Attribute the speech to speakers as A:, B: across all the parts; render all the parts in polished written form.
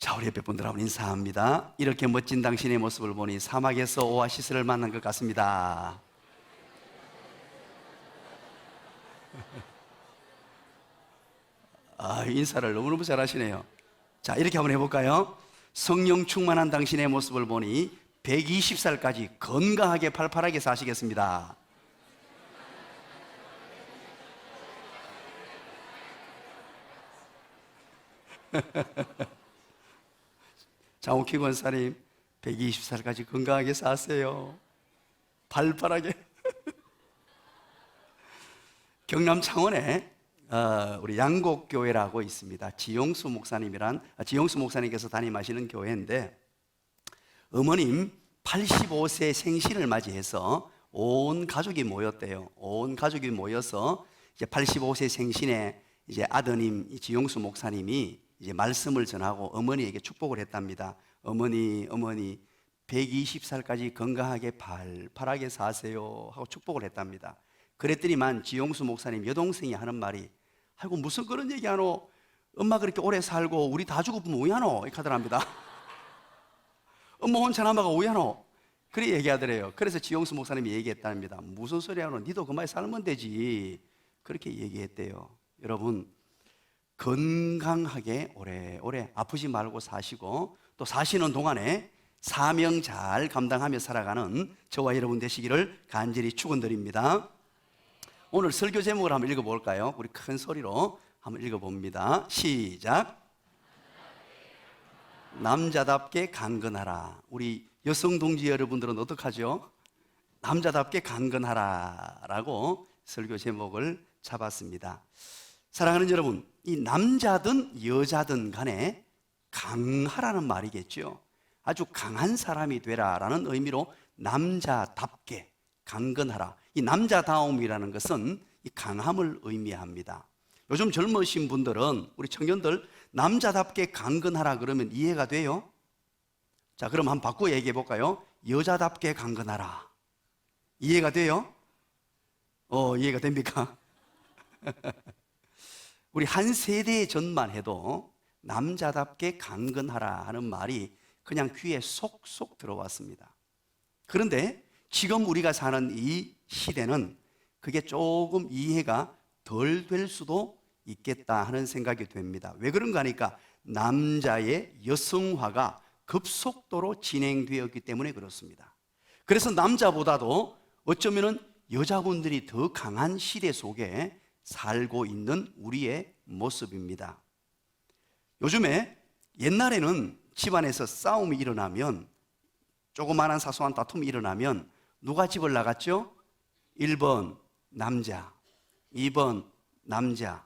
A: 자, 우리 옆에 분들하고 인사합니다. 이렇게 멋진 당신의 모습을 보니 사막에서 오아시스를 만난 것 같습니다. 인사를 너무너무 잘하시네요. 자, 이렇게 한번 해볼까요? 성령 충만한 당신의 모습을 보니 120살까지 건강하게 팔팔하게 사시겠습니다. 장옥희 권사님, 120살까지 건강하게 사세요. 팔팔하게. 경남 창원에 우리 양곡교회라고 있습니다. 지용수 목사님께서 담임하시는 교회인데, 어머님 85세 생신을 맞이해서 온 가족이 모였대요. 온 가족이 모여서 이제 85세 생신에 이제 아드님 지용수 목사님이 이제 말씀을 전하고 어머니에게 축복을 했답니다. 어머니 120살까지 건강하게 팔팔하게 사세요 하고 축복을 했답니다. 그랬더니만 지용수 목사님 여동생이 하는 말이, 아이고 무슨 그런 얘기하노, 엄마 그렇게 오래 살고 우리 다 죽어보면 오야노 이렇게 하더랍니다. 엄마 혼자 남아가 오야노 그렇게 얘기하더래요. 그래서 지용수 목사님이 얘기했답니다. 무슨 소리 하노, 니도 그만에 살면 되지, 그렇게 얘기했대요. 여러분, 건강하게 오래오래 아프지 말고 사시고, 또 사시는 동안에 사명 잘 감당하며 살아가는 저와 여러분 되시기를 간절히 축원드립니다. 오늘 설교 제목을 한번 읽어볼까요? 우리 큰 소리로 한번 읽어봅니다. 시작. 남자답게 강건하라. 우리 여성 동지 여러분들은 어떡하죠? 남자답게 강건하라 라고 설교 제목을 잡았습니다. 사랑하는 여러분, 이 남자든 여자든 간에 강하라는 말이겠죠. 아주 강한 사람이 되라라는 의미로 남자답게 강건하라. 이 남자다움이라는 것은 이 강함을 의미합니다. 요즘 젊으신 분들은, 우리 청년들, 남자답게 강건하라 그러면 이해가 돼요? 자, 그럼 한번 바꿔 얘기해 볼까요? 여자답게 강건하라. 이해가 돼요? 이해가 됩니까? 우리 한 세대 전만 해도 남자답게 강건하라 하는 말이 그냥 귀에 속속 들어왔습니다. 그런데 지금 우리가 사는 이 시대는 그게 조금 이해가 덜 될 수도 있겠다 하는 생각이 됩니다. 왜 그런가 하니까 남자의 여성화가 급속도로 진행되었기 때문에 그렇습니다. 그래서 남자보다도 어쩌면은 여자분들이 더 강한 시대 속에 살고 있는 우리의 모습입니다. 요즘에, 옛날에는 집안에서 싸움이 일어나면, 조그마한 사소한 다툼이 일어나면 누가 집을 나갔죠? 1번 남자, 2번 남자,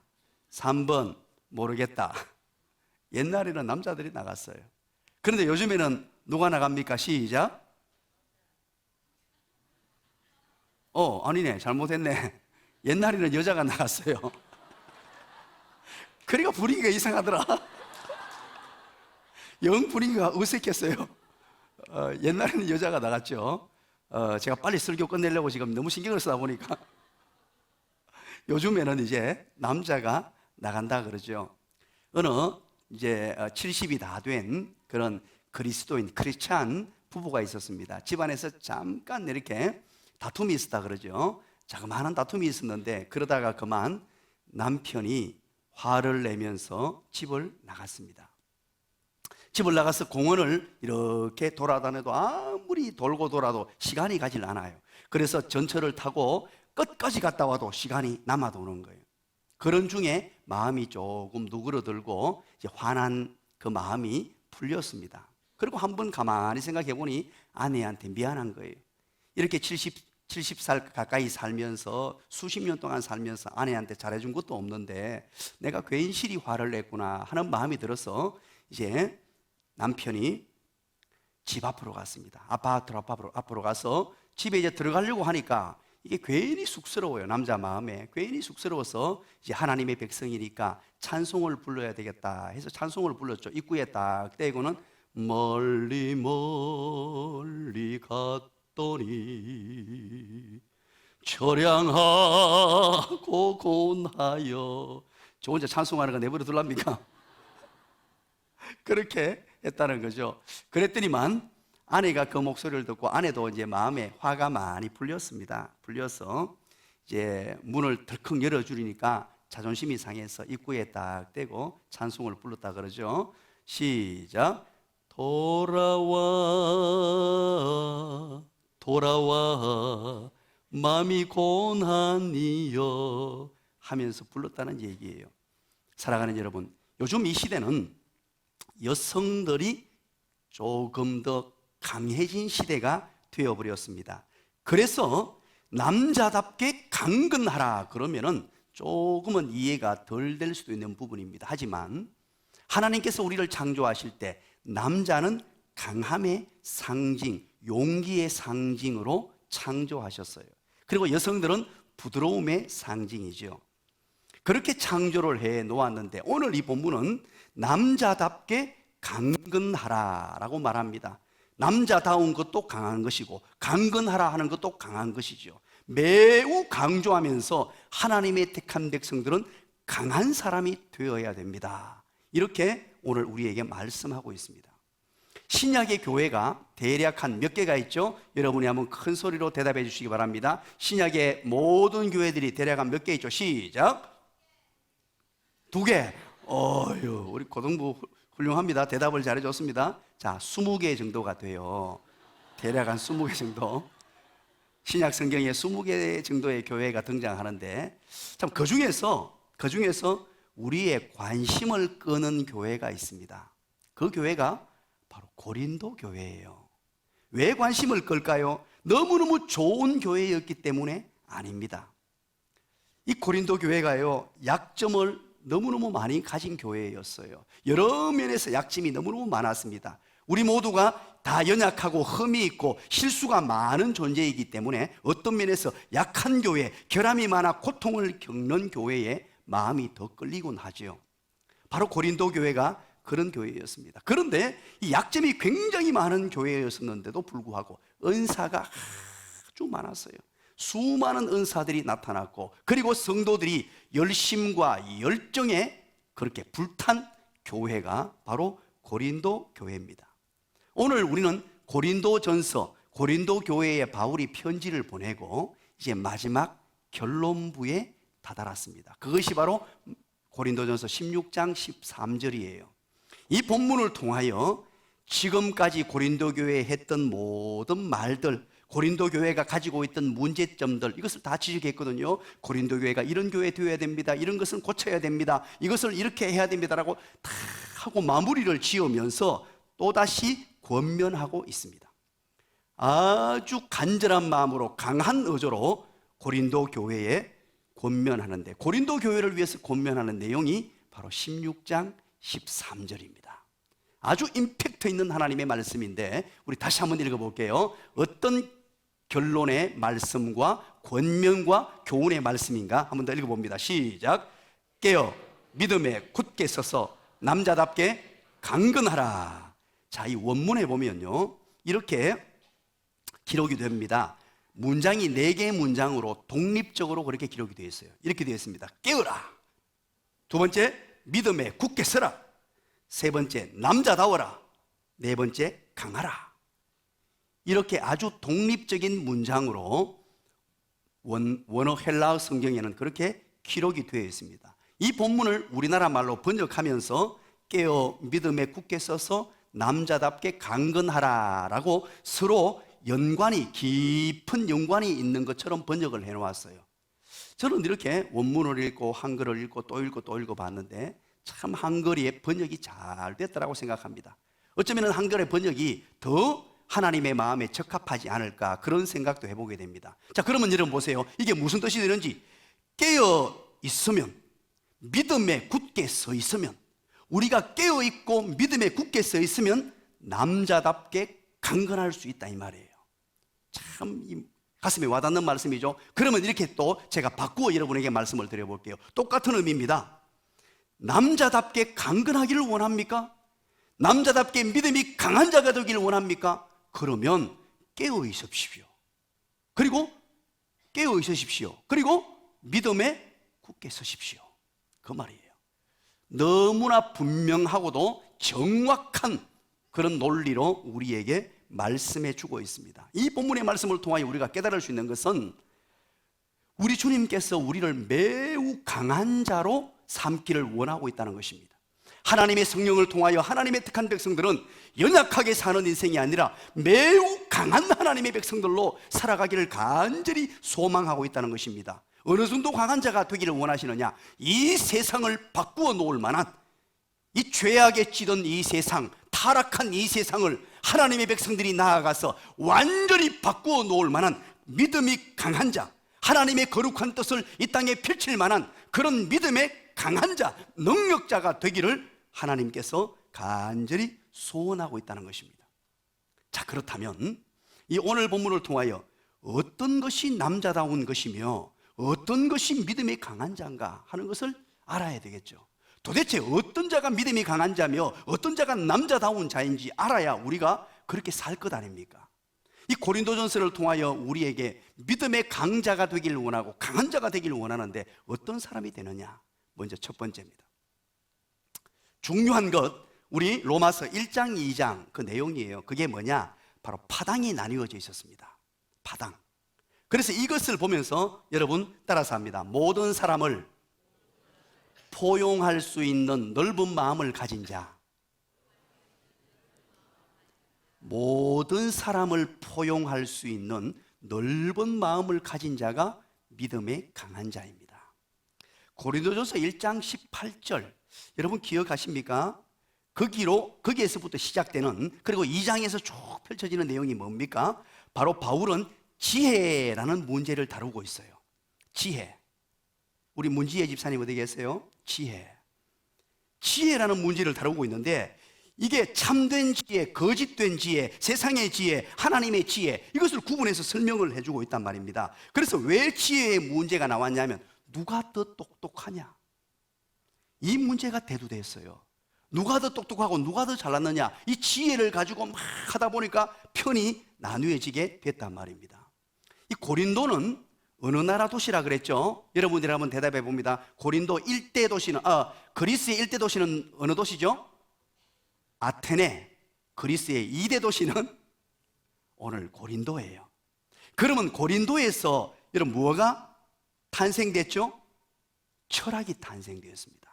A: 3번 모르겠다. 옛날에는 남자들이 나갔어요. 그런데 요즘에는 누가 나갑니까? 시작. 아니네, 잘못했네. 옛날에는 여자가 나갔어요. 그러니까 분위기가 이상하더라. 영 분위기가 어색했어요. 옛날에는 여자가 나갔죠. 제가 빨리 설교 끝내려고 지금 너무 신경을 쓰다 보니까 요즘에는 이제 남자가 나간다 그러죠. 어느 이제 70이 다 된 그런 그리스도인 크리스찬 부부가 있었습니다. 집안에서 잠깐 이렇게 다툼이 있었다 그러죠. 자그마한 다툼이 있었는데, 그러다가 그만 남편이 화를 내면서 집을 나갔습니다. 집을 나가서 공원을 이렇게 돌아다녀도 아무리 돌고 돌아도 시간이 가질 않아요. 그래서 전철을 타고 끝까지 갔다 와도 시간이 남아도는 거예요. 그런 중에 마음이 조금 누그러들고 이제 화난 그 마음이 풀렸습니다. 그리고 한번 가만히 생각해 보니 아내한테 미안한 거예요. 이렇게 70살 가까이 살면서, 수십 년 동안 살면서 아내한테 잘해준 것도 없는데 내가 괜시리 화를 냈구나 하는 마음이 들어서 이제 남편이 집 앞으로 갔습니다. 아파트 앞으로 가서 집에 이제 들어가려고 하니까 이게 괜히 쑥스러워요. 남자 마음에 괜히 쑥스러워서 이제 하나님의 백성이니까 찬송을 불러야 되겠다 해서 찬송을 불렀죠. 입구에 딱 떼고는 멀리 멀리 갔더니 처량하고 곤하여. 저 혼자 찬송하는 거 내버려 둘랍니까? 그렇게 했다는 거죠. 그랬더니만 아내가 그 목소리를 듣고 아내도 이제 마음에 화가 많이 풀렸습니다. 풀려서 이제 문을 덜컥 열어주니까 자존심이 상해서 입구에 딱 대고 찬송을 불렀다 그러죠. 시작. 돌아와 돌아와 마음이 고난이여 하면서 불렀다는 얘기예요. 사랑하는 여러분, 요즘 이 시대는 여성들이 조금 더 강해진 시대가 되어버렸습니다. 그래서 남자답게 강건하라 그러면은 조금은 이해가 덜 될 수도 있는 부분입니다. 하지만 하나님께서 우리를 창조하실 때 남자는 강함의 상징, 용기의 상징으로 창조하셨어요. 그리고 여성들은 부드러움의 상징이죠. 그렇게 창조를 해 놓았는데 오늘 이 본문은 남자답게 강건하라라고 말합니다. 남자다운 것도 강한 것이고 강건하라 하는 것도 강한 것이죠. 매우 강조하면서 하나님의 택한 백성들은 강한 사람이 되어야 됩니다. 이렇게 오늘 우리에게 말씀하고 있습니다. 신약의 교회가 대략 한 몇 개가 있죠? 여러분이 한번 큰 소리로 대답해 주시기 바랍니다. 신약의 모든 교회들이 대략 한 몇 개 있죠? 시작. 2개. 우리 고등부 훌륭합니다. 대답을 잘해줬습니다. 자, 20개 정도가 돼요. 대략 한 20개 정도. 신약 성경에 20개 정도의 교회가 등장하는데 참 그 중에서 우리의 관심을 끄는 교회가 있습니다. 그 교회가 바로 고린도 교회예요. 왜 관심을 끌까요? 너무너무 좋은 교회였기 때문에 아닙니다. 이 고린도 교회가요, 약점을 너무너무 많이 가진 교회였어요. 여러 면에서 약점이 너무너무 많았습니다. 우리 모두가 다 연약하고 흠이 있고 실수가 많은 존재이기 때문에 어떤 면에서 약한 교회, 결함이 많아 고통을 겪는 교회에 마음이 더 끌리곤 하죠. 바로 고린도 교회가 그런 교회였습니다. 그런데 이 약점이 굉장히 많은 교회였었는데도 불구하고 은사가 아주 많았어요. 수많은 은사들이 나타났고 그리고 성도들이 열심과 열정에 그렇게 불탄 교회가 바로 고린도 교회입니다. 오늘 우리는 고린도전서, 고린도 교회에 바울이 편지를 보내고 이제 마지막 결론부에 다다랐습니다. 그것이 바로 고린도전서 16장 13절이에요. 이 본문을 통하여 지금까지 고린도 교회에 했던 모든 말들, 고린도 교회가 가지고 있던 문제점들, 이것을 다 지적했거든요. 고린도 교회가 이런 교회 되어야 됩니다. 이런 것은 고쳐야 됩니다. 이것을 이렇게 해야 됩니다라고 다 하고 마무리를 지으면서 또다시 권면하고 있습니다. 아주 간절한 마음으로 강한 의조로 고린도 교회에 권면하는데, 고린도 교회를 위해서 권면하는 내용이 바로 16장 13절입니다. 아주 임팩트 있는 하나님의 말씀인데 우리 다시 한번 읽어볼게요. 어떤 결론의 말씀과 권면과 교훈의 말씀인가 한번 더 읽어봅니다. 시작. 깨어 믿음에 굳게 서서 남자답게 강건하라. 자, 이 원문에 보면요, 이렇게 기록이 됩니다. 문장이 4개의 문장으로 독립적으로 그렇게 기록이 되어 있어요. 이렇게 되어 있습니다. 깨어라. 2번째, 믿음에 굳게 서라. 3번째, 남자다워라. 4번째, 강하라. 이렇게 아주 독립적인 문장으로 원어 헬라어 성경에는 그렇게 기록이 되어 있습니다. 이 본문을 우리나라 말로 번역하면서 깨어 믿음에 굳게 서서 남자답게 강건하라라고 서로 연관이, 깊은 연관이 있는 것처럼 번역을 해놓았어요. 저는 이렇게 원문을 읽고 한글을 읽고 또 읽고 또 읽어 봤는데 참 한글의 번역이 잘 됐다고 생각합니다. 어쩌면 한글의 번역이 더 하나님의 마음에 적합하지 않을까, 그런 생각도 해보게 됩니다. 자, 그러면 여러분 보세요. 이게 무슨 뜻이 되는지. 깨어 있으면, 믿음에 굳게 서 있으면, 우리가 깨어 있고 믿음에 굳게 서 있으면 남자답게 강건할 수 있다, 이 말이에요. 참 가슴에 와닿는 말씀이죠. 그러면 이렇게 또 제가 바꾸어 여러분에게 말씀을 드려볼게요. 똑같은 의미입니다. 남자답게 강건하기를 원합니까? 남자답게 믿음이 강한 자가 되기를 원합니까? 그러면 깨어 있으십시오. 그리고 깨어 있으십시오. 그리고 믿음에 굳게 서십시오. 그 말이에요. 너무나 분명하고도 정확한 그런 논리로 우리에게 말씀해 주고 있습니다. 이 본문의 말씀을 통하여 우리가 깨달을 수 있는 것은 우리 주님께서 우리를 매우 강한 자로 삼기를 원하고 있다는 것입니다. 하나님의 성령을 통하여 하나님의 택한 백성들은 연약하게 사는 인생이 아니라 매우 강한 하나님의 백성들로 살아가기를 간절히 소망하고 있다는 것입니다. 어느 정도 강한 자가 되기를 원하시느냐? 이 세상을 바꾸어 놓을 만한, 이 죄악에 찌든 이 세상, 타락한 이 세상을 하나님의 백성들이 나아가서 완전히 바꾸어 놓을 만한 믿음이 강한 자, 하나님의 거룩한 뜻을 이 땅에 펼칠 만한 그런 믿음의 강한 자, 능력자가 되기를 하나님께서 간절히 소원하고 있다는 것입니다. 자, 그렇다면 이 오늘 본문을 통하여 어떤 것이 남자다운 것이며 어떤 것이 믿음이 강한 자인가 하는 것을 알아야 되겠죠. 도대체 어떤 자가 믿음이 강한 자며 어떤 자가 남자다운 자인지 알아야 우리가 그렇게 살 것 아닙니까? 이 고린도전서를 통하여 우리에게 믿음의 강자가 되기를 원하고 강한 자가 되기를 원하는데 어떤 사람이 되느냐? 먼저 첫 번째입니다. 중요한 것, 우리 로마서 1장 2장 그 내용이에요. 그게 뭐냐? 바로 파당이 나뉘어져 있었습니다. 파당. 그래서 이것을 보면서 여러분 따라서 합니다. 모든 사람을 포용할 수 있는 넓은 마음을 가진 자, 모든 사람을 포용할 수 있는 넓은 마음을 가진 자가 믿음의 강한 자입니다. 고린도전서 1장 18절 여러분 기억하십니까? 거기에서부터 시작되는, 그리고 2장에서 쭉 펼쳐지는 내용이 뭡니까? 바로 바울은 지혜라는 문제를 다루고 있어요. 지혜. 우리 문지혜 집사님 어디 계세요? 지혜. 지혜라는 문제를 다루고 있는데 이게 참된 지혜, 거짓된 지혜, 세상의 지혜, 하나님의 지혜, 이것을 구분해서 설명을 해주고 있단 말입니다. 그래서 왜 지혜의 문제가 나왔냐면 누가 더 똑똑하냐, 이 문제가 대두됐어요. 누가 더 똑똑하고 누가 더 잘났느냐, 이 지혜를 가지고 막 하다 보니까 편이 나뉘어지게 됐단 말입니다. 이 고린도는 어느 나라 도시라 그랬죠? 여러분들이 한번 대답해 봅니다. 고린도 일대 도시는, 그리스의 일대 도시는 어느 도시죠? 아테네. 그리스의 2대 도시는 오늘 고린도예요. 그러면 고린도에서 여러분 뭐가 탄생됐죠? 철학이 탄생되었습니다.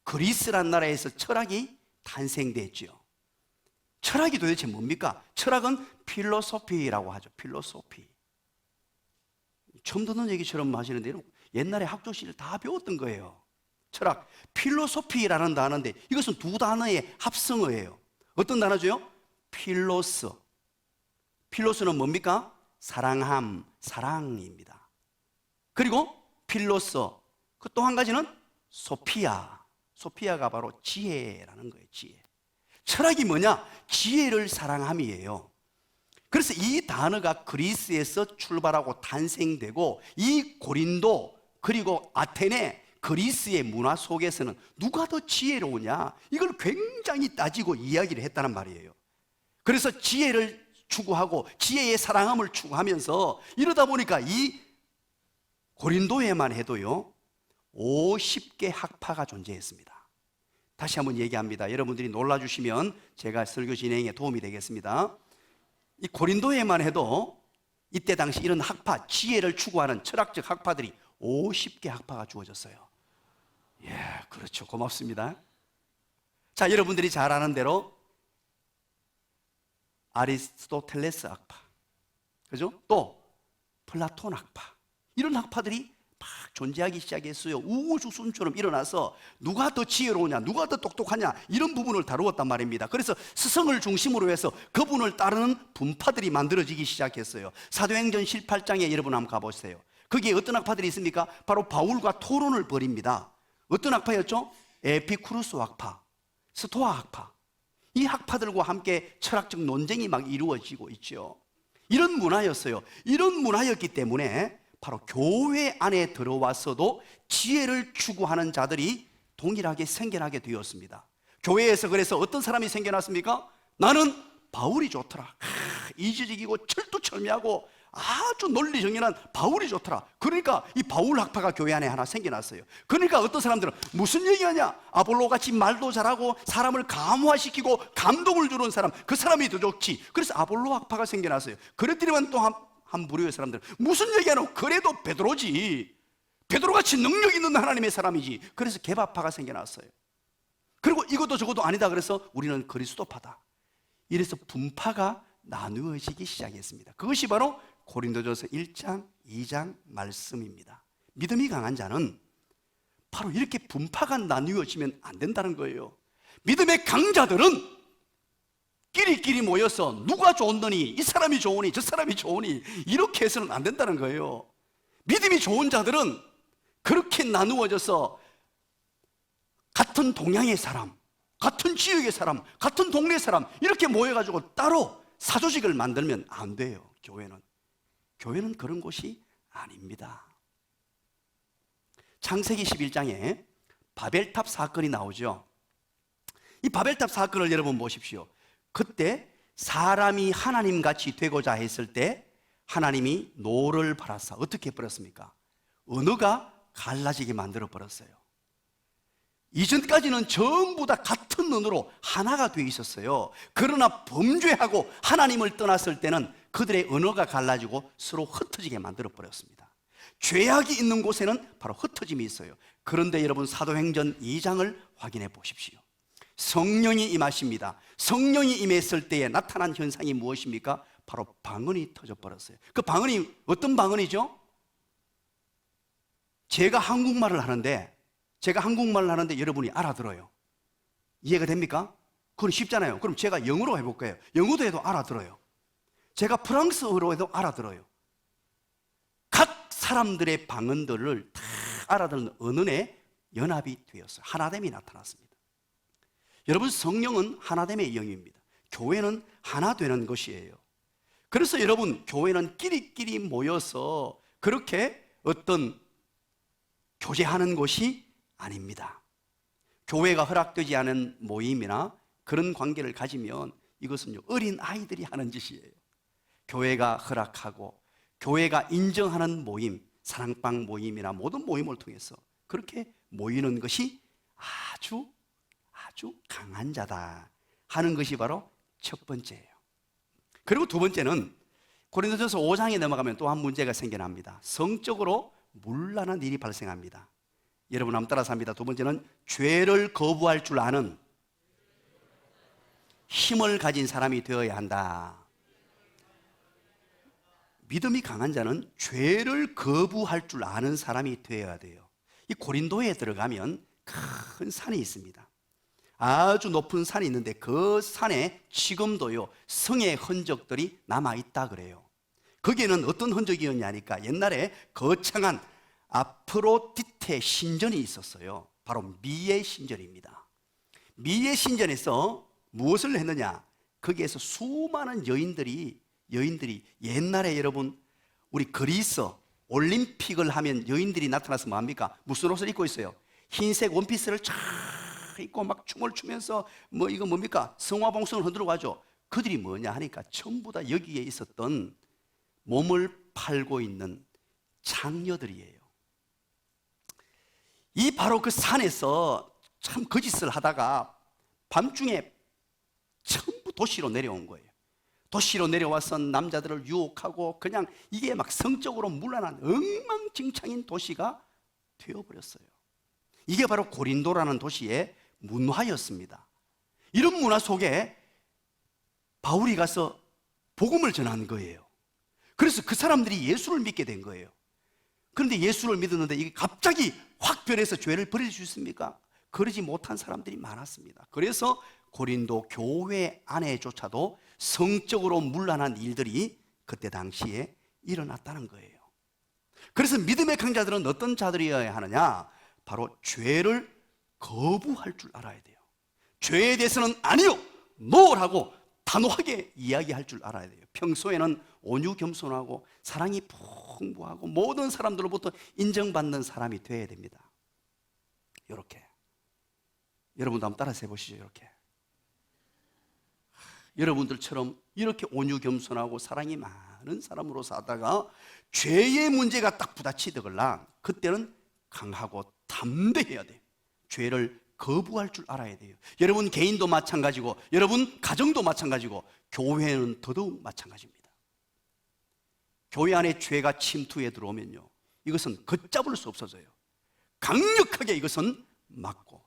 A: 그리스란 나라에서 철학이 탄생됐죠. 철학이 도대체 뭡니까? 철학은 필로소피라고 하죠. 필로소피. 처음 듣는 얘기처럼 하시는데 옛날에 학교시를 다 배웠던 거예요. 철학, 필로소피라는 단어인데 이것은 두 단어의 합성어예요. 어떤 단어죠? 필로스. 필로스는 뭡니까? 사랑함, 사랑입니다. 그리고 필로서, 그 또 한 가지는 소피아. 소피아가 바로 지혜라는 거예요. 지혜. 철학이 뭐냐? 지혜를 사랑함이에요. 그래서 이 단어가 그리스에서 출발하고 탄생되고 이 고린도 그리고 아테네 그리스의 문화 속에서는 누가 더 지혜로우냐, 이걸 굉장히 따지고 이야기를 했다는 말이에요. 그래서 지혜를 추구하고 지혜의 사랑함을 추구하면서 이러다 보니까 이 고린도에만 해도요 50개 학파가 존재했습니다. 다시 한번 얘기합니다. 여러분들이 놀라주시면 제가 설교 진행에 도움이 되겠습니다. 이 고린도에만 해도 이때 당시 이런 학파, 지혜를 추구하는 철학적 학파들이 50개 학파가 주어졌어요. 예, 그렇죠. 고맙습니다. 자, 여러분들이 잘 아는 대로 아리스토텔레스 학파, 그죠? 또 플라톤 학파, 이런 학파들이 막 존재하기 시작했어요. 우후죽순처럼 일어나서 누가 더 지혜로우냐, 누가 더 똑똑하냐, 이런 부분을 다루었단 말입니다. 그래서 스승을 중심으로 해서 그분을 따르는 분파들이 만들어지기 시작했어요. 사도행전 18장에 여러분 한번 가보세요. 거기에 어떤 학파들이 있습니까? 바로 바울과 토론을 벌입니다. 어떤 학파였죠? 에피쿠루스 학파, 스토아 학파. 이 학파들과 함께 철학적 논쟁이 막 이루어지고 있죠. 이런 문화였어요. 이런 문화였기 때문에 바로 교회 안에 들어와서도 지혜를 추구하는 자들이 동일하게 생겨나게 되었습니다. 교회에서 그래서 어떤 사람이 생겨났습니까? 나는 바울이 좋더라. 이지직이고 철두철미하고 아주 논리 정연한 바울이 좋더라. 그러니까 이 바울 학파가 교회 안에 하나 생겨났어요. 그러니까 어떤 사람들은 무슨 얘기하냐, 아볼로같이 말도 잘하고 사람을 감화시키고 감동을 주는 사람, 그 사람이 더 좋지. 그래서 아볼로 학파가 생겨났어요. 그랬더니만 또 한 부류의 사람들, 무슨 얘기하노, 그래도 베드로지, 베드로같이 능력 있는 하나님의 사람이지. 그래서 개바파가 생겨났어요. 그리고 이것도 저것도 아니다 그래서 우리는 그리스도파다. 이래서 분파가 나누어지기 시작했습니다. 그것이 바로 고린도전서 1장, 2장 말씀입니다. 믿음이 강한 자는 바로 이렇게 분파가 나누어지면 안 된다는 거예요. 믿음의 강자들은 끼리끼리 모여서 누가 좋으니, 이 사람이 좋으니 저 사람이 좋으니 이렇게 해서는 안 된다는 거예요. 믿음이 좋은 자들은 그렇게 나누어져서 같은 동양의 사람, 같은 지역의 사람, 같은 동네 사람 이렇게 모여가지고 따로 사조직을 만들면 안 돼요. 교회는 그런 곳이 아닙니다. 창세기 11장에 바벨탑 사건이 나오죠. 이 바벨탑 사건을 여러분 보십시오. 그때 사람이 하나님같이 되고자 했을 때 하나님이 노를 팔아서 어떻게 버렸습니까? 언어가 갈라지게 만들어 버렸어요. 이전까지는 전부 다 같은 언어로 하나가 되어 있었어요. 그러나 범죄하고 하나님을 떠났을 때는 그들의 언어가 갈라지고 서로 흩어지게 만들어 버렸습니다. 죄악이 있는 곳에는 바로 흩어짐이 있어요. 그런데 여러분 사도행전 2장을 확인해 보십시오. 성령이 임하십니다. 성령이 임했을 때에 나타난 현상이 무엇입니까? 바로 방언이 터져 버렸어요. 그 방언이 어떤 방언이죠? 제가 한국말을 하는데 여러분이 알아들어요. 이해가 됩니까? 그건 쉽잖아요. 그럼 제가 영어로 해볼 거예요. 영어도 해도 알아들어요. 제가 프랑스어로 해도 알아들어요. 각 사람들의 방언들을 다 알아듣는 언어의 연합이 되었어요. 하나됨이 나타났습니다. 여러분, 성령은 하나됨의 영입니다. 교회는 하나 되는 것이에요. 그래서 여러분, 교회는 끼리끼리 모여서 그렇게 어떤 교제하는 곳이 아닙니다. 교회가 허락되지 않은 모임이나 그런 관계를 가지면 이것은 어린 아이들이 하는 짓이에요. 교회가 허락하고 교회가 인정하는 모임, 사랑방 모임이나 모든 모임을 통해서 그렇게 모이는 것이 아주 강한 자다 하는 것이 바로 첫 번째예요. 그리고 두 번째는 고린도전서 5장에 넘어가면 또 한 문제가 생겨납니다. 성적으로 문란한 일이 발생합니다. 여러분 한번 따라서 합니다. 두 번째는 죄를 거부할 줄 아는 힘을 가진 사람이 되어야 한다. 믿음이 강한 자는 죄를 거부할 줄 아는 사람이 되어야 돼요. 이 고린도에 들어가면 큰 산이 있습니다. 아주 높은 산이 있는데 그 산에 지금도요 성의 흔적들이 남아있다 그래요. 거기에는 어떤 흔적이었냐니까 옛날에 거창한 아프로디테 신전이 있었어요. 바로 미의 신전입니다. 미의 신전에서 무엇을 했느냐, 거기에서 수많은 여인들이 옛날에 여러분 우리 그리스 올림픽을 하면 여인들이 나타나서 뭐합니까? 무슨 옷을 입고 있어요? 흰색 원피스를 쫙 입고 막 춤을 추면서 이거 뭡니까? 성화봉송을 흔들어 가죠. 그들이 뭐냐 하니까 전부 다 여기에 있었던 몸을 팔고 있는 창녀들이에요. 이 바로 그 산에서 참 거짓을 하다가 밤중에 전부 도시로 내려온 거예요. 도시로 내려와서 남자들을 유혹하고 그냥 이게 막 성적으로 문란한 엉망진창인 도시가 되어버렸어요. 이게 바로 고린도라는 도시의 문화였습니다. 이런 문화 속에 바울이 가서 복음을 전한 거예요. 그래서 그 사람들이 예수를 믿게 된 거예요. 그런데 예수를 믿었는데 이게 갑자기 확 변해서 죄를 버릴 수 있습니까? 그러지 못한 사람들이 많았습니다. 그래서 고린도 교회 안에조차도 성적으로 문란한 일들이 그때 당시에 일어났다는 거예요. 그래서 믿음의 강자들은 어떤 자들이어야 하느냐? 바로 죄를 거부할 줄 알아야 돼요. 죄에 대해서는 아니요, 노라고 단호하게 이야기할 줄 알아야 돼요. 평소에는 온유 겸손하고 사랑이 풍부하고 모든 사람들로부터 인정받는 사람이 되어야 됩니다. 이렇게 여러분도 한번 따라서 해보시죠. 여러분들처럼 이렇게 온유 겸손하고 사랑이 많은 사람으로 사다가 죄의 문제가 딱 부딪히더걸라 그때는 강하고 담대해야 돼요. 죄를 거부할 줄 알아야 돼요. 여러분 개인도 마찬가지고 여러분 가정도 마찬가지고 교회는 더더욱 마찬가지입니다. 교회 안에 죄가 침투해 들어오면요, 이것은 걷잡을 수 없어져요. 강력하게 이것은 막고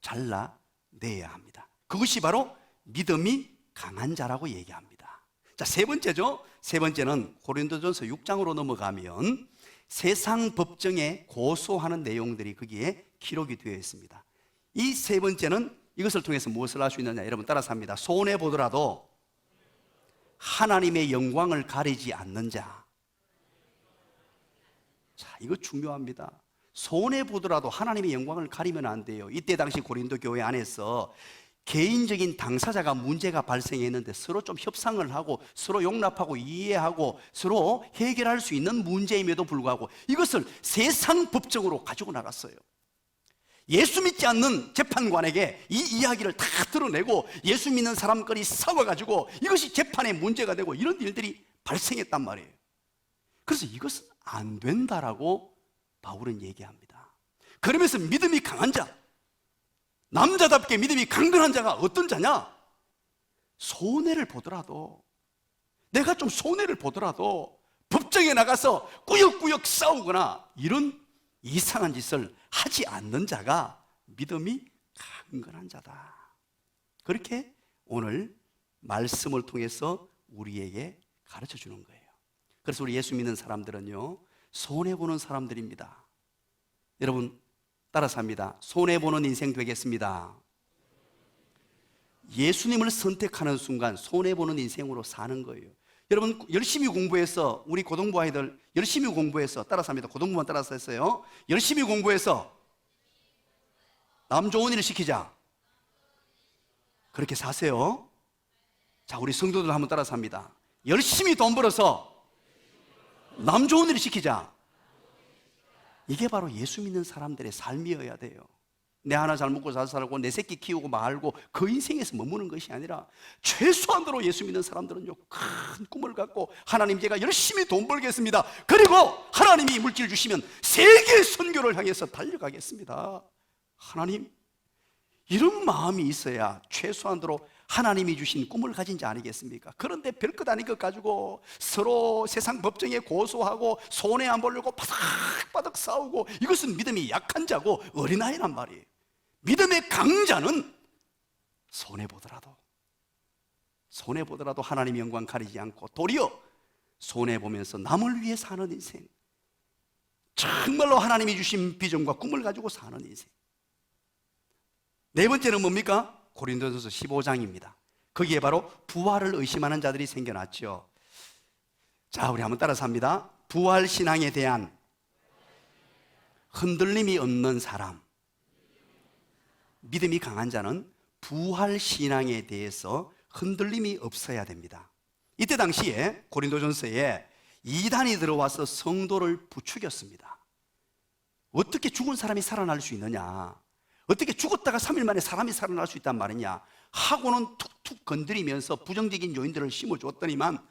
A: 잘라내야 합니다. 그것이 바로 믿음이 강한 자라고 얘기합니다. 자, 세 번째죠. 세 번째는 고린도전서 6장으로 넘어가면 세상 법정에 고소하는 내용들이 거기에 기록이 되어 있습니다. 이 세 번째는 이것을 통해서 무엇을 할 수 있느냐, 여러분 따라서 합니다. 손해보더라도 하나님의 영광을 가리지 않는 자. 자, 이거 중요합니다. 손해보더라도 하나님의 영광을 가리면 안 돼요. 이때 당시 고린도 교회 안에서 개인적인 당사자가 문제가 발생했는데 서로 좀 협상을 하고 서로 용납하고 이해하고 서로 해결할 수 있는 문제임에도 불구하고 이것을 세상 법정으로 가지고 나갔어요. 예수 믿지 않는 재판관에게 이 이야기를 다 드러내고 예수 믿는 사람끼리 싸워가지고 이것이 재판의 문제가 되고 이런 일들이 발생했단 말이에요. 그래서 이것은 안 된다라고 바울은 얘기합니다. 그러면서 믿음이 강한 자, 남자답게 믿음이 강건한 자가 어떤 자냐? 손해를 보더라도, 내가 좀 손해를 보더라도 법정에 나가서 꾸역꾸역 싸우거나 이런 이상한 짓을 하지 않는 자가 믿음이 강건한 자다. 그렇게 오늘 말씀을 통해서 우리에게 가르쳐 주는 거예요. 그래서 우리 예수 믿는 사람들은요, 손해보는 사람들입니다. 여러분 따라서 합니다. 손해보는 인생 되겠습니다. 예수님을 선택하는 순간 손해보는 인생으로 사는 거예요. 여러분 열심히 공부해서, 우리 고등부 아이들 열심히 공부해서, 따라서 합니다. 고등부만 따라서 했어요. 열심히 공부해서 남 좋은 일을 시키자, 그렇게 사세요. 자, 우리 성도들 한번 따라서 합니다. 열심히 돈 벌어서 남 좋은 일을 시키자. 이게 바로 예수 믿는 사람들의 삶이어야 돼요. 내 하나 잘 먹고 잘 살고 내 새끼 키우고 말고 그 인생에서 머무는 것이 아니라 최소한으로 예수 믿는 사람들은요, 큰 꿈을 갖고 하나님, 제가 열심히 돈 벌겠습니다. 그리고 하나님이 물질 주시면 세계 선교를 향해서 달려가겠습니다. 하나님, 이런 마음이 있어야 최소한으로 하나님이 주신 꿈을 가진 자 아니겠습니까? 그런데 별것 아닌 것 가지고 서로 세상 법정에 고소하고 손해 안 보려고 바닥바닥 싸우고, 이것은 믿음이 약한 자고 어린아이란 말이에요. 믿음의 강자는 손해보더라도 하나님의 영광 가리지 않고 도리어 손해보면서 남을 위해 사는 인생, 정말로 하나님이 주신 비전과 꿈을 가지고 사는 인생. 네 번째는 뭡니까? 고린도전서 15장입니다. 거기에 바로 부활을 의심하는 자들이 생겨났죠. 자, 우리 한번 따라서 합니다. 부활 신앙에 대한 흔들림이 없는 사람. 믿음이 강한 자는 부활 신앙에 대해서 흔들림이 없어야 됩니다. 이때 당시에 고린도전서에 이단이 들어와서 성도를 부추겼습니다. 어떻게 죽은 사람이 살아날 수 있느냐, 어떻게 죽었다가 3일 만에 사람이 살아날 수 있단 말이냐 하고는 툭툭 건드리면서 부정적인 요인들을 심어줬더니만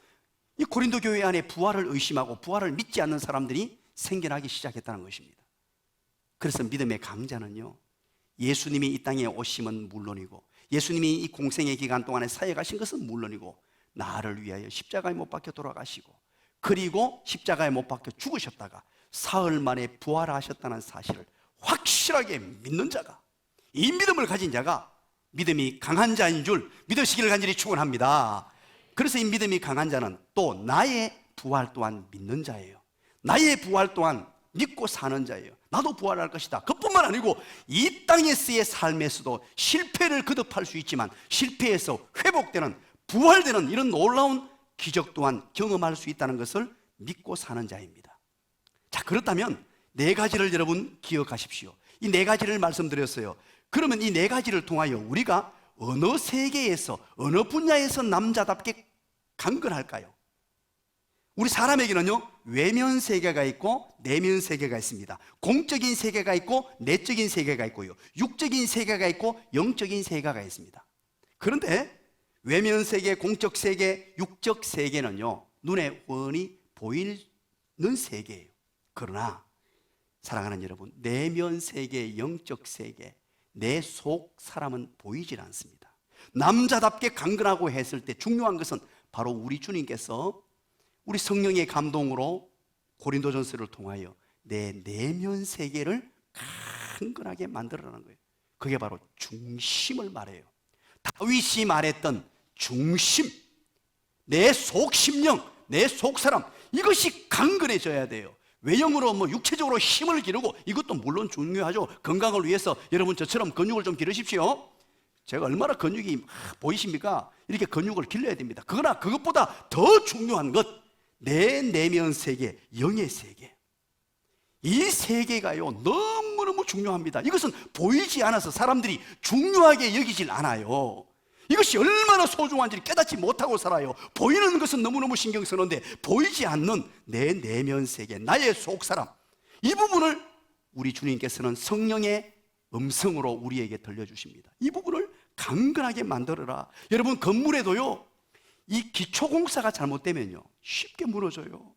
A: 이 고린도 교회 안에 부활을 의심하고 부활을 믿지 않는 사람들이 생겨나기 시작했다는 것입니다. 그래서 믿음의 강자는요, 예수님이 이 땅에 오심은 물론이고 예수님이 이 공생의 기간 동안에 사역하신 것은 물론이고 나를 위하여 십자가에 못 박혀 돌아가시고 그리고 십자가에 못 박혀 죽으셨다가 사흘 만에 부활하셨다는 사실을 확실하게 믿는 자가, 이 믿음을 가진 자가 믿음이 강한 자인 줄 믿으시기를 간절히 축원합니다. 그래서 이 믿음이 강한 자는 또 나의 부활 또한 믿는 자예요. 나의 부활 또한 믿고 사는 자예요. 나도 부활할 것이다. 그뿐만 아니고 이 땅에서의 삶에서도 실패를 거듭할 수 있지만 실패해서 회복되는, 부활되는 이런 놀라운 기적 또한 경험할 수 있다는 것을 믿고 사는 자입니다. 자, 그렇다면 네 가지를 여러분 기억하십시오. 이 네 가지를 말씀드렸어요. 그러면 이 네 가지를 통하여 우리가 어느 세계에서, 어느 분야에서 남자답게 강건할까요? 우리 사람에게는요, 외면 세계가 있고 내면 세계가 있습니다. 공적인 세계가 있고 내적인 세계가 있고요, 육적인 세계가 있고 영적인 세계가 있습니다. 그런데 외면 세계, 공적 세계, 육적 세계는요, 눈에 훤히 보이는 세계예요. 그러나 사랑하는 여러분, 내면 세계, 영적 세계, 내 속 사람은 보이질 않습니다. 남자답게 강건하고 했을 때 중요한 것은 바로 우리 주님께서 우리 성령의 감동으로 고린도전서를 통하여 내 내면 세계를 강건하게 만들어라는 거예요. 그게 바로 중심을 말해요. 다윗이 말했던 중심, 내 속 심령, 내 속 사람, 이것이 강건해져야 돼요. 외형으로 육체적으로 힘을 기르고 이것도 물론 중요하죠. 건강을 위해서 여러분 저처럼 근육을 좀 기르십시오. 제가 얼마나 근육이 보이십니까? 이렇게 근육을 길러야 됩니다. 그러나 그것보다 더 중요한 것, 내 내면 세계, 영의 세계, 이 세계가요 너무너무 중요합니다. 이것은 보이지 않아서 사람들이 중요하게 여기질 않아요. 이것이 얼마나 소중한지 깨닫지 못하고 살아요. 보이는 것은 너무너무 신경 쓰는데 보이지 않는 내 내면 세계, 나의 속사람, 이 부분을 우리 주님께서는 성령의 음성으로 우리에게 들려주십니다. 이 부분을 강건하게 만들어라. 여러분, 건물에도요 이 기초공사가 잘못되면요 쉽게 무너져요.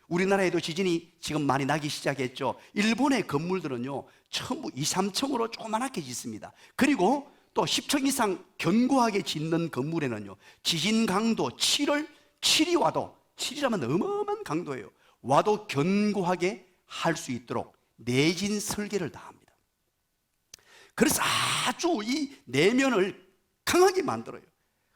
A: 우리나라에도 지진이 지금 많이 나기 시작했죠. 일본의 건물들은요 전부 2, 3층으로 조그맣게 짓습니다. 그리고 또 10층 이상 견고하게 짓는 건물에는요 지진 강도 7이 와도, 7이라면 어마어마한 강도예요. 와도 견고하게 할 수 있도록 내진 설계를 다 합니다. 그래서 아주 이 내면을 강하게 만들어요.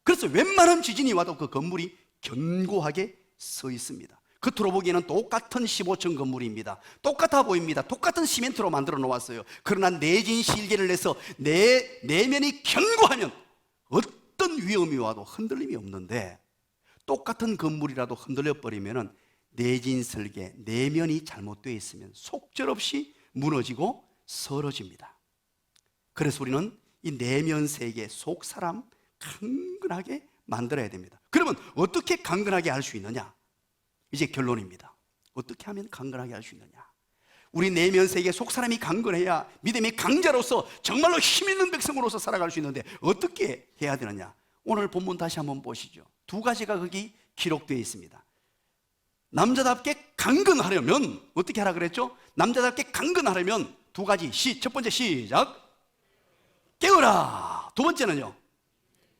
A: 그래서 웬만한 지진이 와도 그 건물이 견고하게 서 있습니다. 겉으로 보기에는 똑같은 15층 건물입니다. 똑같아 보입니다. 똑같은 시멘트로 만들어 놓았어요. 그러나 내진 실계를 내서 내 내면이 견고하면 어떤 위험이 와도 흔들림이 없는데, 똑같은 건물이라도 흔들려 버리면 내진 설계, 내면이 잘못되어 있으면 속절없이 무너지고 서러집니다. 그래서 우리는 이 내면 세계, 속 사람 강건하게 만들어야 됩니다. 그러면 어떻게 강건하게 할 수 있느냐? 이제 결론입니다. 어떻게 하면 강건하게 할 수 있느냐? 우리 내면 세계 속 사람이 강건해야 믿음의 강자로서 정말로 힘 있는 백성으로서 살아갈 수 있는데 어떻게 해야 되느냐? 오늘 본문 다시 한번 보시죠. 두 가지가 거기 기록되어 있습니다. 남자답게 강건하려면 어떻게 하라 그랬죠? 남자답게 강건하려면 두 가지. 첫 번째 시작. 깨어라. 두 번째는요,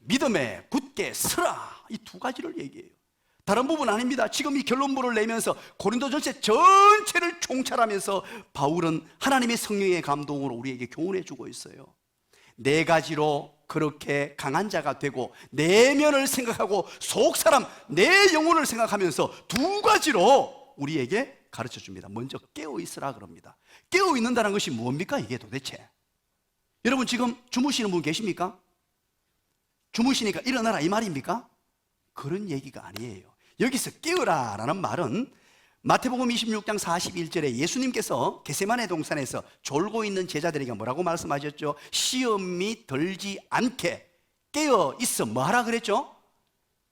A: 믿음에 굳게 서라. 이 두 가지를 얘기해요. 다른 부분 아닙니다. 지금 이 결론부를 내면서 고린도전서 전체를 총찰하면서 바울은 하나님의 성령의 감동으로 우리에게 교훈해 주고 있어요. 네 가지로 그렇게 강한 자가 되고 내면을 생각하고 속 사람, 내 영혼을 생각하면서 두 가지로 우리에게 가르쳐 줍니다. 먼저 깨어 있으라 그럽니다. 깨어 있는다는 것이 뭡니까 이게 도대체? 여러분 지금 주무시는 분 계십니까? 주무시니까 일어나라 이 말입니까? 그런 얘기가 아니에요. 여기서 깨어라 라는 말은 마태복음 26장 41절에 예수님께서 겟세마네 동산에서 졸고 있는 제자들에게 뭐라고 말씀하셨죠? 시험이 들지 않게 깨어 있어 뭐 하라 그랬죠?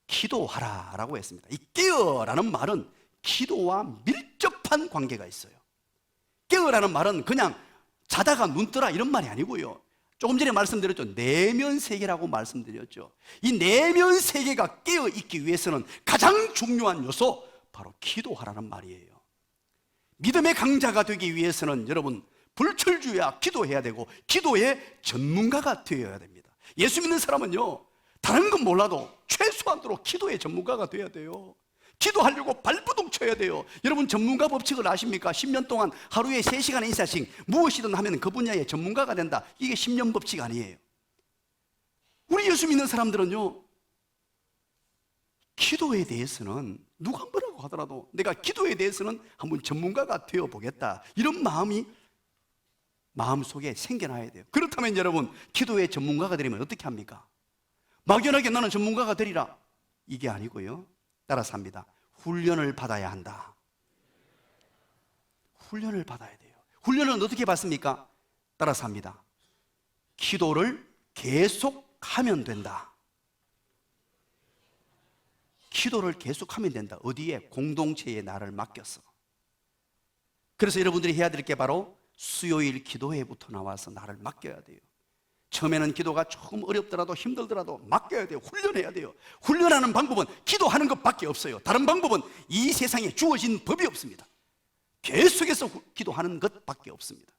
A: 기도하라 라고 했습니다. 이 깨어라는 말은 기도와 밀접한 관계가 있어요. 깨어라는 말은 그냥 자다가 눈 뜨라 이런 말이 아니고요, 조금 전에 말씀드렸죠. 내면 세계라고 말씀드렸죠. 이 내면 세계가 깨어 있기 위해서는 가장 중요한 요소 바로 기도하라는 말이에요. 믿음의 강자가 되기 위해서는 여러분 불철주야 기도해야 되고 기도의 전문가가 되어야 됩니다. 예수 믿는 사람은요 다른 건 몰라도 최소한도로 기도의 전문가가 되어야 돼요. 기도하려고 발버둥 쳐야 돼요. 여러분 전문가 법칙을 아십니까? 10년 동안 하루에 3시간 이상씩 무엇이든 하면 그 분야의 전문가가 된다. 이게 10년 법칙 아니에요. 우리 예수 믿는 사람들은요 기도에 대해서는 누가 뭐라고 하더라도 내가 기도에 대해서는 한번 전문가가 되어보겠다, 이런 마음이 마음속에 생겨나야 돼요. 그렇다면 여러분 기도의 전문가가 되려면 어떻게 합니까? 막연하게 나는 전문가가 되리라 이게 아니고요, 따라서 합니다. 훈련을 받아야 한다. 훈련을 받아야 돼요. 훈련은 어떻게 받습니까? 따라서 합니다. 기도를 계속하면 된다. 기도를 계속하면 된다. 어디에? 공동체에 나를 맡겼어. 그래서 여러분들이 해야 될 게 바로 수요일 기도회부터 나와서 나를 맡겨야 돼요. 처음에는 기도가 조금 어렵더라도 힘들더라도 맡겨야 돼요. 훈련해야 돼요. 훈련하는 방법은 기도하는 것밖에 없어요. 다른 방법은 이 세상에 주어진 법이 없습니다. 계속해서 기도하는 것밖에 없습니다.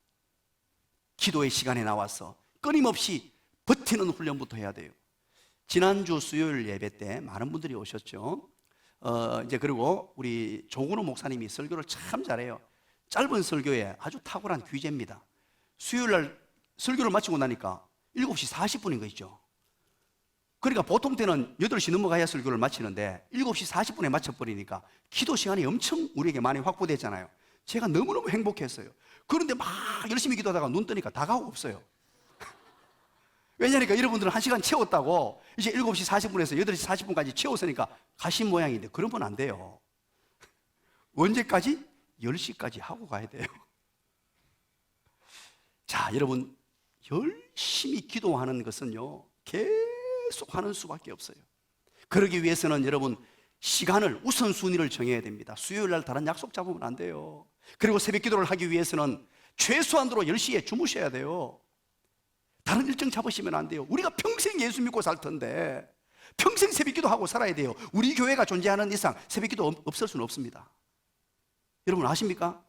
A: 기도의 시간에 나와서 끊임없이 버티는 훈련부터 해야 돼요. 지난주 수요일 예배 때 많은 분들이 오셨죠. 이제 그리고 우리 조근호 목사님이 설교를 참 잘해요. 짧은 설교에 아주 탁월한 귀재입니다. 수요일 날 설교를 마치고 나니까 7시 40분인 거 있죠. 그러니까 보통 때는 8시 넘어가야 설교를 마치는데 7시 40분에 마쳐버리니까 기도 시간이 엄청 우리에게 많이 확보됐잖아요. 제가 너무너무 행복했어요. 그런데 막 열심히 기도하다가 눈 뜨니까 다가오고 없어요. 왜냐니까 여러분들은 1시간 채웠다고 이제 7시 40분에서 8시 40분까지 채웠으니까 가신 모양인데 그러면 안 돼요. 언제까지? 10시까지 하고 가야 돼요. 자, 여러분 열심히 기도하는 것은요 계속 하는 수밖에 없어요. 그러기 위해서는 여러분 시간을 우선순위를 정해야 됩니다. 수요일 날 다른 약속 잡으면 안 돼요. 그리고 새벽 기도를 하기 위해서는 최소한으로 10시에 주무셔야 돼요. 다른 일정 잡으시면 안 돼요. 우리가 평생 예수 믿고 살 텐데 평생 새벽 기도하고 살아야 돼요. 우리 교회가 존재하는 이상 새벽 기도 없을 수는 없습니다. 여러분 아십니까?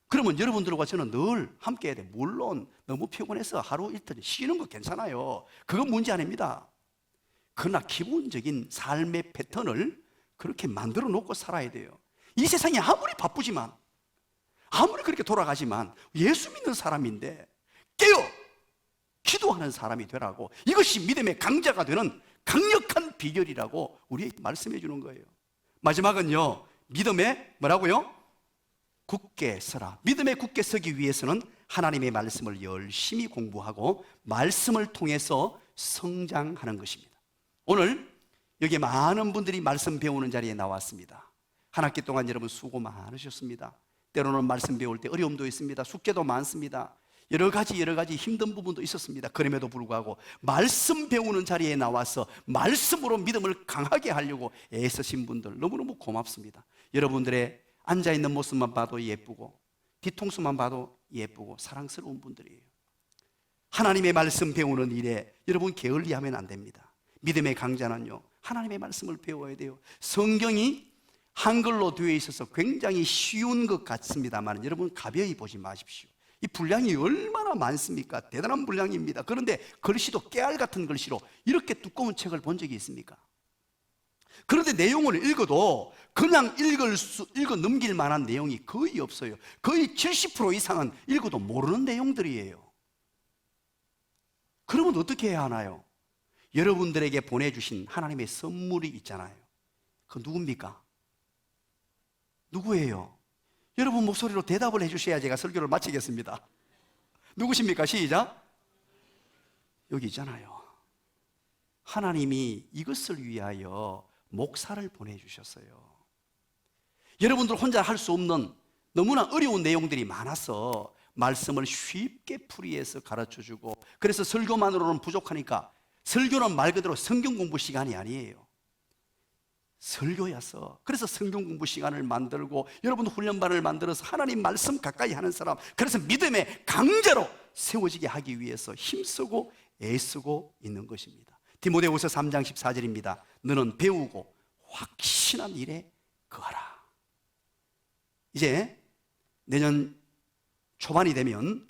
A: 그러면 여러분들과 저는 늘 함께 해야 돼요. 물론 너무 피곤해서 하루 이틀 쉬는 거 괜찮아요. 그건 문제 아닙니다. 그러나 기본적인 삶의 패턴을 그렇게 만들어 놓고 살아야 돼요. 이 세상이 아무리 바쁘지만 아무리 그렇게 돌아가지만 예수 믿는 사람인데 깨어 기도하는 사람이 되라고, 이것이 믿음의 강자가 되는 강력한 비결이라고 우리에게 말씀해 주는 거예요. 마지막은요, 믿음에 뭐라고요? 굳게 서라. 믿음에 굳게 서기 위해서는 하나님의 말씀을 열심히 공부하고 말씀을 통해서 성장하는 것입니다. 오늘 여기 많은 분들이 말씀 배우는 자리에 나왔습니다. 한 학기 동안 여러분 수고 많으셨습니다. 때로는 말씀 배울 때 어려움도 있습니다. 숙제도 많습니다. 여러 가지 힘든 부분도 있었습니다. 그럼에도 불구하고 말씀 배우는 자리에 나와서 말씀으로 믿음을 강하게 하려고 애쓰신 분들 너무너무 고맙습니다. 여러분들의 앉아있는 모습만 봐도 예쁘고 뒤통수만 봐도 예쁘고 사랑스러운 분들이에요. 하나님의 말씀 배우는 일에 여러분 게을리하면 안 됩니다. 믿음의 강자는요, 하나님의 말씀을 배워야 돼요. 성경이 한글로 되어 있어서 굉장히 쉬운 것 같습니다만 여러분 가벼이 보지 마십시오. 이 분량이 얼마나 많습니까? 대단한 분량입니다. 그런데 글씨도 깨알 같은 글씨로 이렇게 두꺼운 책을 본 적이 있습니까? 그런데 내용을 읽어도 그냥 읽어 넘길 만한 내용이 거의 없어요. 거의 70% 이상은 읽어도 모르는 내용들이에요. 그러면 어떻게 해야 하나요? 여러분들에게 보내주신 하나님의 선물이 있잖아요. 그 누굽니까? 누구예요? 여러분 목소리로 대답을 해주셔야 제가 설교를 마치겠습니다. 누구십니까? 시작. 여기 있잖아요. 하나님이 이것을 위하여 목사를 보내주셨어요. 여러분들 혼자 할 수 없는 너무나 어려운 내용들이 많아서 말씀을 쉽게 풀이해서 가르쳐주고, 그래서 설교만으로는 부족하니까 설교는 말 그대로 성경 공부 시간이 아니에요. 설교였어. 그래서 성경 공부 시간을 만들고 여러분 훈련반을 만들어서 하나님 말씀 가까이 하는 사람, 그래서 믿음의 강자로 세워지게 하기 위해서 힘쓰고 애쓰고 있는 것입니다. 디모데후서 3장 14절입니다. 너는 배우고 확신한 일에 거하라. 이제 내년 초반이 되면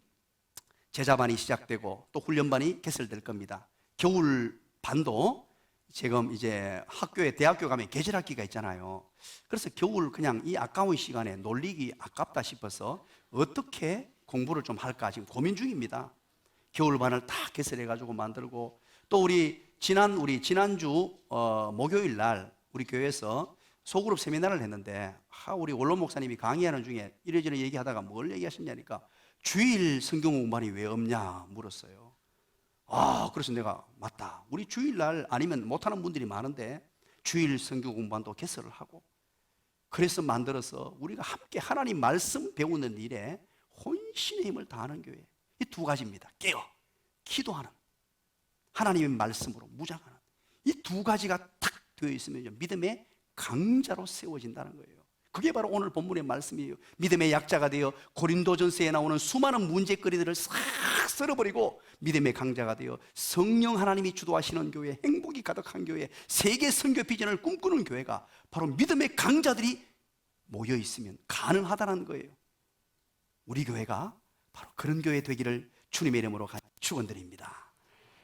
A: 제자반이 시작되고 또 훈련반이 개설될 겁니다. 겨울 반도 지금 이제 학교에 대학교 가면 계절학기가 있잖아요. 그래서 겨울 그냥 이 아까운 시간에 놀리기 아깝다 싶어서 어떻게 공부를 좀 할까 지금 고민 중입니다. 겨울반을 다 개설해가지고 만들고, 또 우리 지난주 목요일 날 우리 교회에서 소그룹 세미나를 했는데 우리 원로 목사님이 강의하는 중에 이래저래 얘기하다가 뭘 얘기하셨냐니까 주일 성경 공부반이 왜 없냐 물었어요. 그래서 내가 맞다, 우리 주일날 아니면 못하는 분들이 많은데 주일 성경 공부반도 개설을 하고, 그래서 만들어서 우리가 함께 하나님 말씀 배우는 일에 혼신의 힘을 다하는 교회. 이 두 가지입니다. 깨어 기도하는, 하나님의 말씀으로 무장하는, 이 두 가지가 탁 되어 있으면 믿음의 강자로 세워진다는 거예요. 그게 바로 오늘 본문의 말씀이에요. 믿음의 약자가 되어 고린도전서에 나오는 수많은 문제거리들을 싹 쓸어버리고 믿음의 강자가 되어 성령 하나님이 주도하시는 교회, 행복이 가득한 교회, 세계 선교 비전을 꿈꾸는 교회가 바로 믿음의 강자들이 모여 있으면 가능하다는 거예요. 우리 교회가 바로 그런 교회 되기를 주님의 이름으로 축원드립니다.